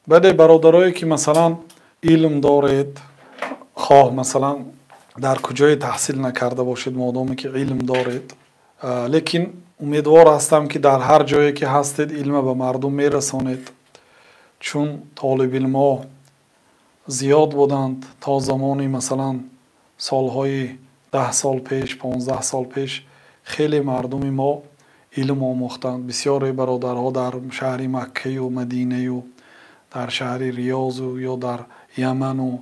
بله برادرایی که مثلا علم دارید، خواه مثلا در کجای تحصیل نکرده باشید، مادامی که علم دارید، لیکن امیدوار هستم که در هر جایی که هستید علم به مردم میرسانید، چون طالب علم ها زیاد بودند تا زمانی مثلا سالهای 10 سال پیش 15 سال پیش خیلی مردم ما علم آموختند. بسیاری برادرها در شهر مکه و مدینه و در شهر ریاض و یا در یمن و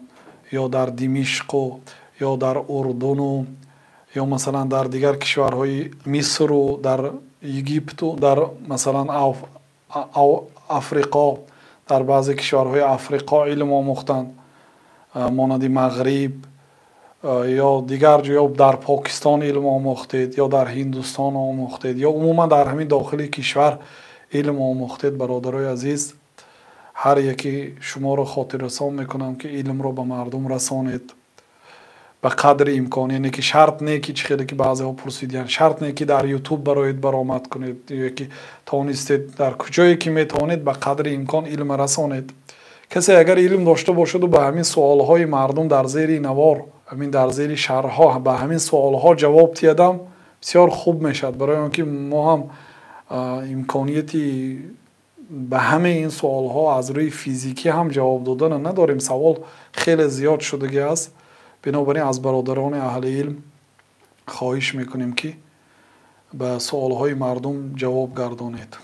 یا در دمشق و یا در اردن و یا مثلا در دیگر کشورهای مصر و در یگیپت و در مثلا افریقا، در بعضی کشورهای افریقا علم آموختند، مانند مغرب یا دیگر جایا در پاکستان علم آموختید یا در هندوستان آموختید یا عموما در همین داخل کشور علم آموختید. برادرای عزیز، هر یکی شما رو خاطر رسان میکنم که علم رو به مردم رسانید به قدر امکان. یعنی که شرط نه که چخیلی که بعضی ها پرسیدین، شرط نه که در یوتیوب برایت برآمد کنید یا که توانستید در کجایی که میتوانید به قدر امکان علم رسانید. کسی اگر علم داشته باشد و به همین سوالهای مردم در زیر نوار، همین در زیر شرحها به همین سوالها جواب تیدم، بسیار خوب میشد، برای اینکه ما هم امکانیتی به همه این سوالها از روی فیزیکی هم جواب دادن نداریم. سوال خیلی زیاد شدگی است. بنابراین از برادران اهل علم خواهش میکنیم که به سوالهای مردم جواب گردانید.